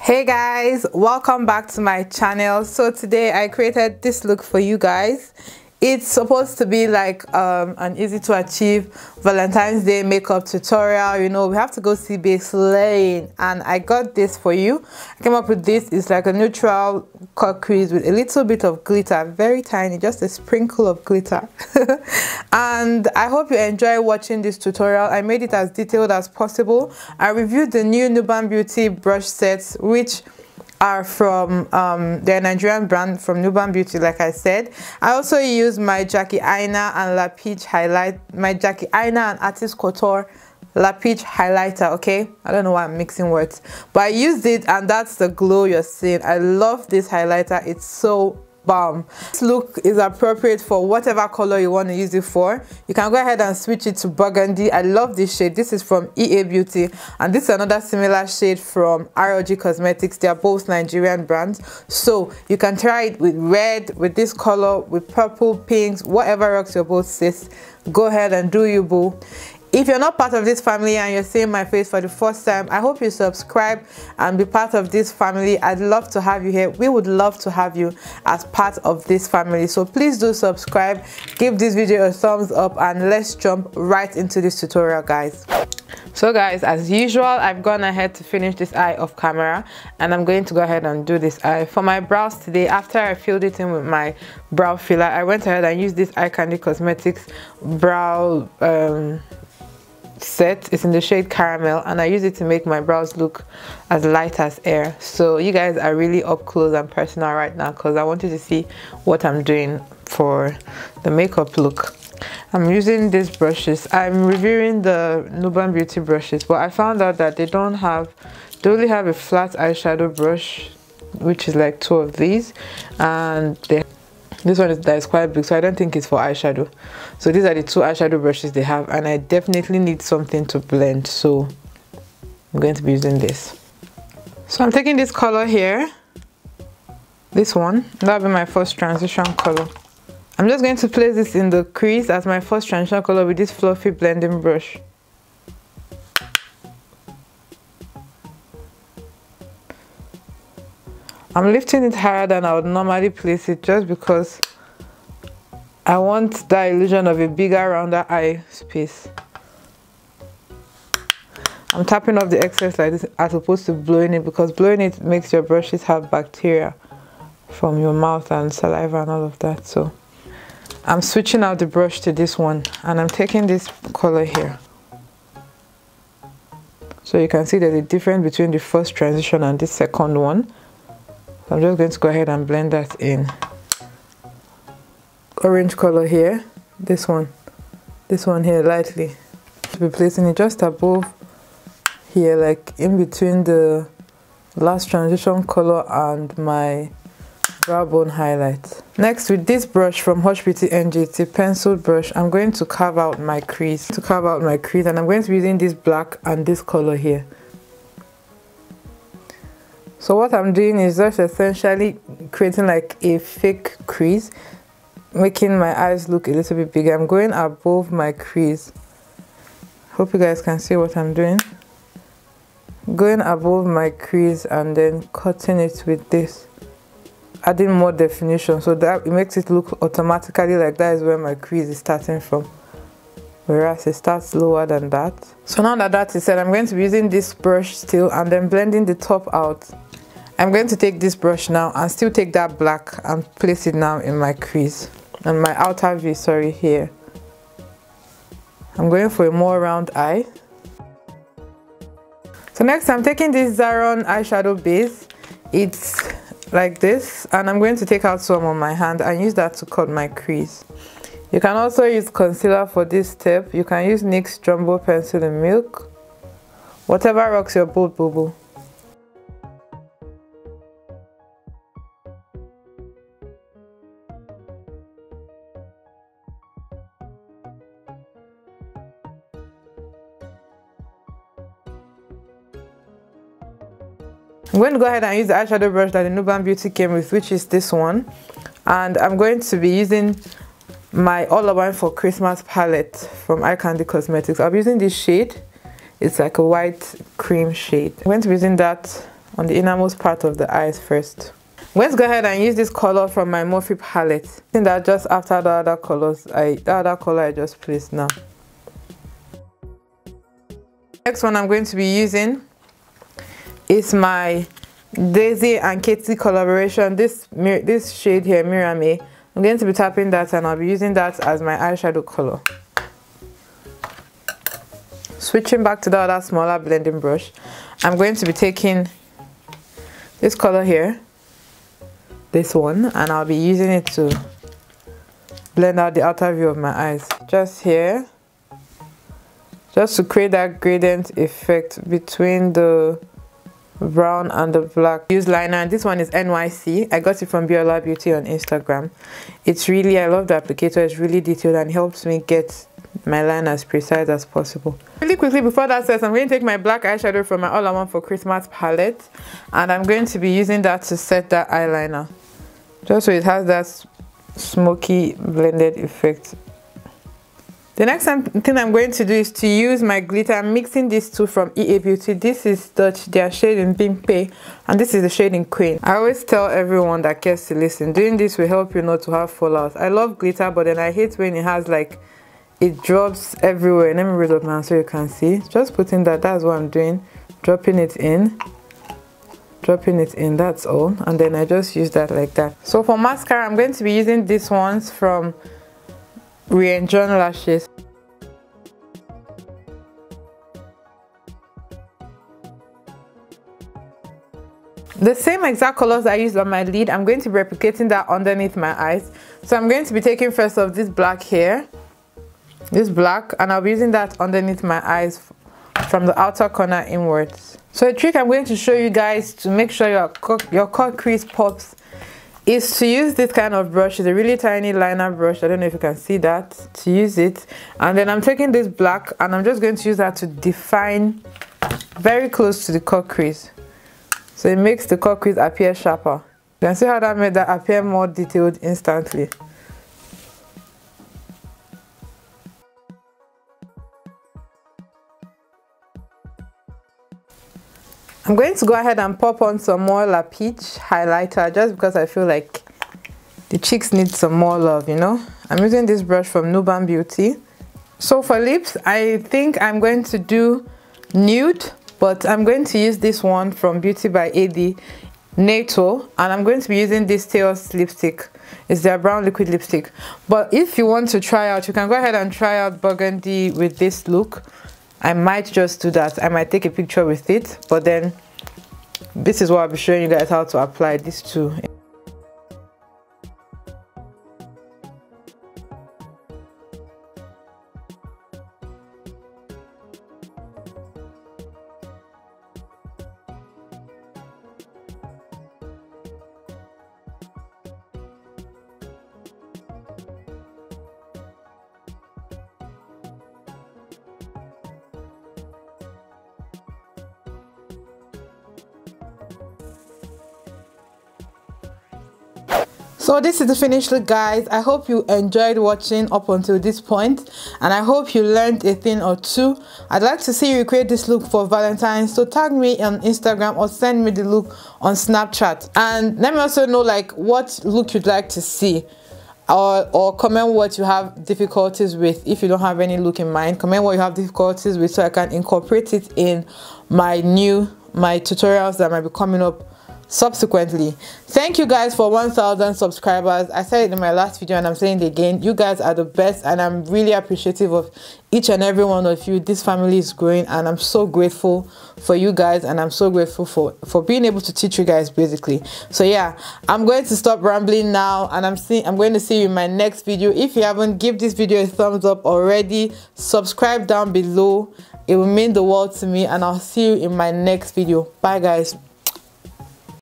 Hey guys, welcome back to my channel. So today I created this look for you guys. It's supposed to be like an easy to achieve Valentine's Day makeup tutorial. You know, we have to go see base lane, and I got this for you. I came up with this. It's like a neutral cut crease with a little bit of glitter, very tiny, just a sprinkle of glitter. And I hope you enjoy watching this tutorial. I made it as detailed as possible. I reviewed the new Nuban Beauty brush sets, which are from their Nigerian brand from Nuban Beauty. Like I said, I also use my Jackie Aina and La Peach highlight, my Jackie Aina and Artist Couture La Peach highlighter. Okay, I don't know why I'm mixing words, but I used it and that's the glow you're seeing. I love this highlighter. It's so bomb. This look is appropriate for whatever color you want to use it for. You can go ahead and switch it to burgundy. I love this shade. This is from EA Beauty, and this is another similar shade from RLG Cosmetics. They are both Nigerian brands, so you can try it with red, with this color, with purple, pinks, whatever rocks your boat, sis. Go ahead and do you, boo. If you're not part of this family and you're seeing my face for the first time, I hope you subscribe and be part of this family. I'd love to have you here. We would love to have you as part of this family. So please do subscribe, give this video a thumbs up, and let's jump right into this tutorial, guys. So guys, as usual, I've gone ahead to finish this eye off camera, and I'm going to go ahead and do this eye. For my brows today, after I filled it in with my brow filler, I went ahead and used this Eye Candy Cosmetics brow set. It's in the shade Caramel, and I use it to make my brows look as light as air. So you guys are really up close and personal right now because I want you to see what I'm doing for the makeup look. I'm using these brushes. I'm reviewing the Nuban Beauty brushes, but I found out that they only have a flat eyeshadow brush, which is like two of these, and this one is quite big, so I don't think it's for eyeshadow. So these are the two eyeshadow brushes they have, and I definitely need something to blend, so I'm going to be using this. So I'm taking this color here, this one, that'll be my first transition color. I'm just going to place this in the crease as my first transition color with this fluffy blending brush. I'm lifting it higher than I would normally place it just because I want that illusion of a bigger, rounder eye space. I'm tapping off the excess like this as opposed to blowing it, because blowing it makes your brushes have bacteria from your mouth and saliva and all of that. So I'm switching out the brush to this one, and I'm taking this color here. So you can see there's a difference between the first transition and this second one. I'm just going to go ahead and blend that in. Orange color here, this one here lightly. To be placing it just above here, like in between the last transition color and my brow bone highlight. Next, with this brush from Hush Beauty NG, it's a penciled brush, I'm going to carve out my crease. And I'm going to be using this black and this color here. So what I'm doing is just essentially creating like a fake crease, making my eyes look a little bit bigger. I'm going above my crease. Hope you guys can see what I'm doing. Going above my crease and then cutting it with this, adding more definition, so that it makes it look automatically like that is where my crease is starting from, whereas it starts lower than that. So now that that is said, I'm going to be using this brush still and then blending the top out. I'm going to take this brush now and still take that black and place it now in my crease and my outer V, sorry, here. I'm going for a more round eye. So next I'm taking this Zaron eyeshadow base. It's like this, and I'm going to take out some on my hand and use that to cut my crease. You can also use concealer for this step. You can use NYX Jumbo Pencil in Milk. Whatever rocks your boat, boo boo. I'm going to go ahead and use the eyeshadow brush that the Nuban Beauty came with, which is this one, and I'm going to be using my All I Want for Christmas palette from Eye Candy Cosmetics. I'll be using this shade. It's like a white cream shade. I'm going to be using that on the innermost part of the eyes first. Let's go ahead and use this color from my Morphe palette. I think that just after the other colors, the other color I just placed now. Next one I'm going to be using is my Daisy and Katie collaboration. This shade here, Mirror Me. I'm going to be tapping that and I'll be using that as my eyeshadow color. Switching back to the other smaller blending brush, I'm going to be taking this color here, this one, and I'll be using it to blend out the outer view of my eyes. Just here, just to create that gradient effect between the brown and the black. Use liner, and this one is NYC. I got it from Biola Beauty on Instagram. It's really, I love the applicator. It's really detailed and helps me get my line as precise as possible. Really quickly before that says, I'm going to take my black eyeshadow from my All I Want for Christmas palette, and I'm going to be using that to set that eyeliner, just so it has that smoky blended effect. The next thing I'm going to do is to use my glitter. I'm mixing these two from EA Beauty. This is their shade in Bimpe, and this is the shade in Queen. I always tell everyone that cares to listen, doing this will help you not to have fallouts. I love glitter, but then I hate when it has like, it drops everywhere. Let me raise up now so you can see. Just putting that's what I'm doing. Dropping it in, that's all. And then I just use that like that. So for mascara, I'm going to be using these ones from Re-Enjoy Lashes. The same exact colors I used on my lid, I'm going to be replicating that underneath my eyes. So I'm going to be taking first of this black here, this black, and I'll be using that underneath my eyes from the outer corner inwards. So a trick I'm going to show you guys to make sure your cut crease pops is to use this kind of brush. It's a really tiny liner brush. I don't know if you can see that. To use it, and then I'm taking this black and I'm just going to use that to define very close to the cut crease, so it makes the cut crease appear sharper. You can see how that made that appear more detailed instantly. I'm going to go ahead and pop on some more La Peach highlighter, just because I feel like the cheeks need some more love, you know. I'm using this brush from Nuban Beauty. So for lips, I think I'm going to do nude, but I'm going to use this one from Beauty by AD, Nato, and I'm going to be using this Teos lipstick. It's their brown liquid lipstick. But if you want to try out, you can go ahead and try out burgundy with this look. I might just do that. I might take a picture with it, but then this is what I'll be showing you guys how to apply this to. So this is the finished look, guys. I hope you enjoyed watching up until this point, and I hope you learned a thing or two. I'd like to see you create this look for Valentine, so tag me on Instagram or send me the look on Snapchat, and let me also know like what look you'd like to see, or comment what you have difficulties with. If you don't have any look in mind, comment what you have difficulties with so I can incorporate it in my tutorials that might be coming up subsequently. Thank you guys for 1,000 subscribers. I said it in my last video and I'm saying it again. You guys are the best, and I'm really appreciative of each and every one of you. This family is growing, and I'm so grateful for you guys, and I'm so grateful for being able to teach you guys basically. So yeah, I'm going to stop rambling now, and I'm going to see you in my next video. If you haven't, give this video a thumbs up already, subscribe down below. It will mean the world to me, and I'll see you in my next video. Bye guys.